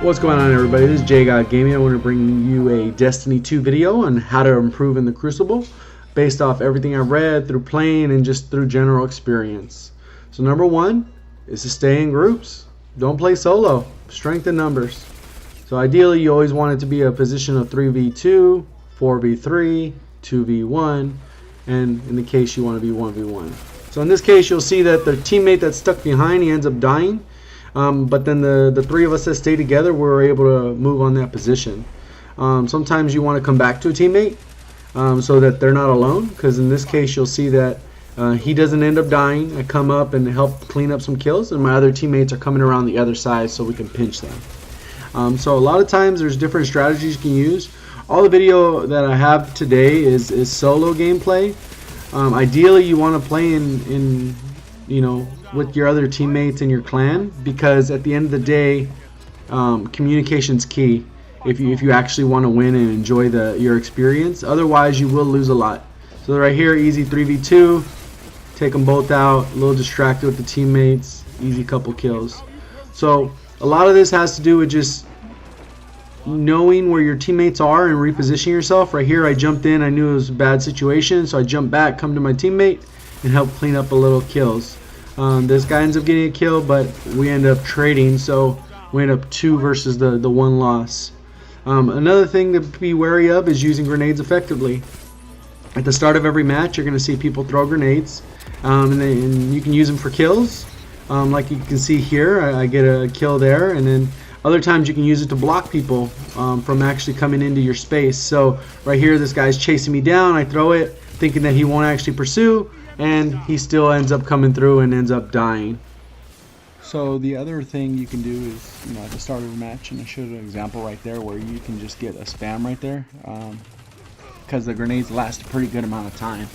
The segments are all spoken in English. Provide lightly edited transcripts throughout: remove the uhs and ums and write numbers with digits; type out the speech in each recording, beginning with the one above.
What's going on, everybody? This is J God Gaming. I want to bring you a Destiny 2 video on how to improve in the Crucible based off everything I've read through playing and just through general experience. So number one is to stay in groups. Don't play solo. Strength in numbers. So ideally you always want it to be a position of 3v2, 4v3, 2v1, and in the case you want to be 1v1. So in this case you'll see that the teammate that's stuck behind, he ends up dying. But then the three of us that stay together, we're able to move on that position. Sometimes you want to come back to a teammate so that they're not alone, because in this case you'll see that he doesn't end up dying. I come up and help clean up some kills, and my other teammates are coming around the other side so we can pinch them. So a lot of times there's different strategies you can use. All the video that I have today is solo gameplay. Ideally you want to play in with your other teammates in your clan, because at the end of the day communication's key if you actually want to win and enjoy your experience. Otherwise you will lose a lot. So right here, easy 3v2, take them both out, a little distracted with the teammates, easy couple kills. So a lot of this has to do with just knowing where your teammates are and repositioning yourself. Right here I jumped in, I knew it was a bad situation, so I jumped back, come to my teammate and help clean up a little kills. This guy ends up getting a kill, but we end up trading, so we end up 2 versus the 1 loss. Another thing to be wary of is using grenades effectively. At the start of every match you're going to see people throw grenades, and you can use them for kills. Like you can see here, I get a kill there, and then other times you can use it to block people from actually coming into your space. So right here this guy's chasing me down, I throw it thinking that he won't actually pursue, and he still ends up coming through and ends up dying. So the other thing you can do is, at the start of a match, and I showed an example right there where you can just get a spam right there, because the grenades last a pretty good amount of time.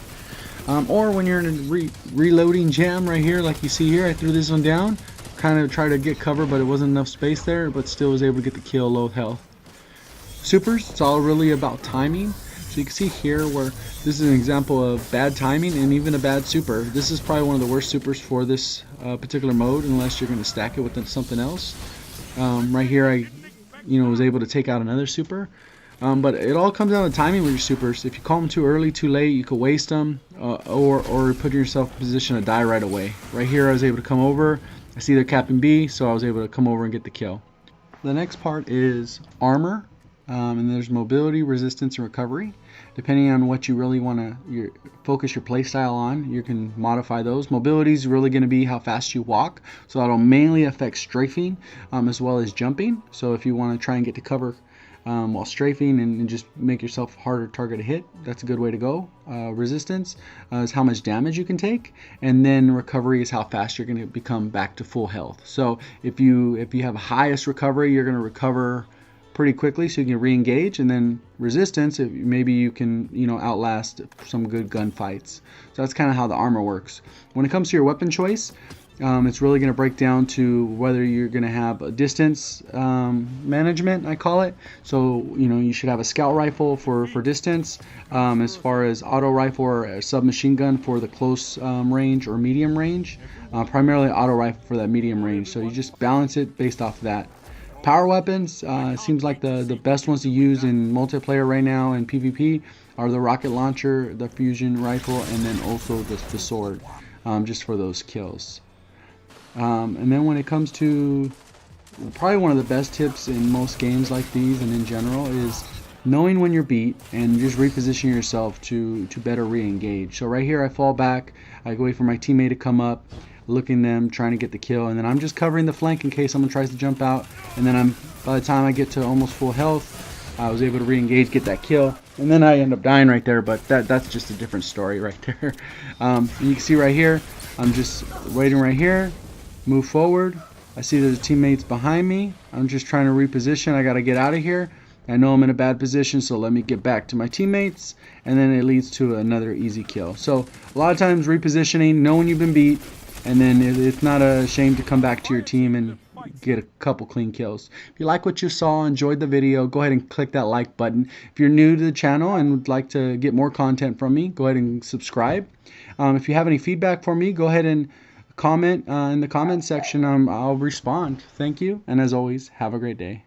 Or when you're in a reloading jam right here, like you see here, I threw this one down, kind of tried to get cover, but it wasn't enough space there, but still was able to get the kill, low health. Supers, it's all really about timing. So you can see here where this is an example of bad timing and even a bad super. This is probably one of the worst supers for this particular mode, unless you're going to stack it with something else. Right here I was able to take out another super. But it all comes down to timing with your supers. If you call them too early, too late, you could waste them, or put yourself in a position to die right away. Right here I was able to come over. I see they're capping B, so I was able to come over and get the kill. The next part is armor. And there's mobility, resistance, and recovery. Depending on what you really want to focus your playstyle on, you can modify those. Mobility is really going to be how fast you walk, so that'll mainly affect strafing as well as jumping. So if you want to try and get to cover while strafing and just make yourself harder target to hit, that's a good way to go. Resistance is how much damage you can take, and then recovery is how fast you're going to become back to full health. So if you have highest recovery, you're going to recover pretty quickly so you can re-engage, and then resistance, maybe you can outlast some good gunfights. So that's kind of how the armor works. When it comes to your weapon choice, it's really going to break down to whether you're going to have a distance management, I call it. So you should have a scout rifle for distance, as far as auto rifle or a submachine gun for the close range or medium range. Primarily auto rifle for that medium range, so you just balance it based off of that. Power weapons, seems like the best ones to use in multiplayer right now and PvP are the rocket launcher, the fusion rifle, and then also the sword, just for those kills. And then when it comes to probably one of the best tips in most games like these and in general is knowing when you're beat and just repositioning yourself to better re-engage. So right here I fall back, I wait for my teammate to come up, looking them, trying to get the kill, and then I'm just covering the flank in case someone tries to jump out, and then by the time I get to almost full health, I was able to re-engage, get that kill, and then I end up dying right there, but that's just a different story right there. And you can see right here, I'm just waiting right here, move forward, I see there's teammates behind me, I'm just trying to reposition, I gotta get out of here. I know I'm in a bad position, so let me get back to my teammates, and then it leads to another easy kill. So a lot of times repositioning, knowing you've been beat, and then it's not a shame to come back to your team and get a couple clean kills. If you like what you saw, enjoyed the video, go ahead and click that like button. If you're new to the channel and would like to get more content from me, go ahead and subscribe. If you have any feedback for me, go ahead and comment in the comment section. I'll respond. Thank you, and as always, have a great day.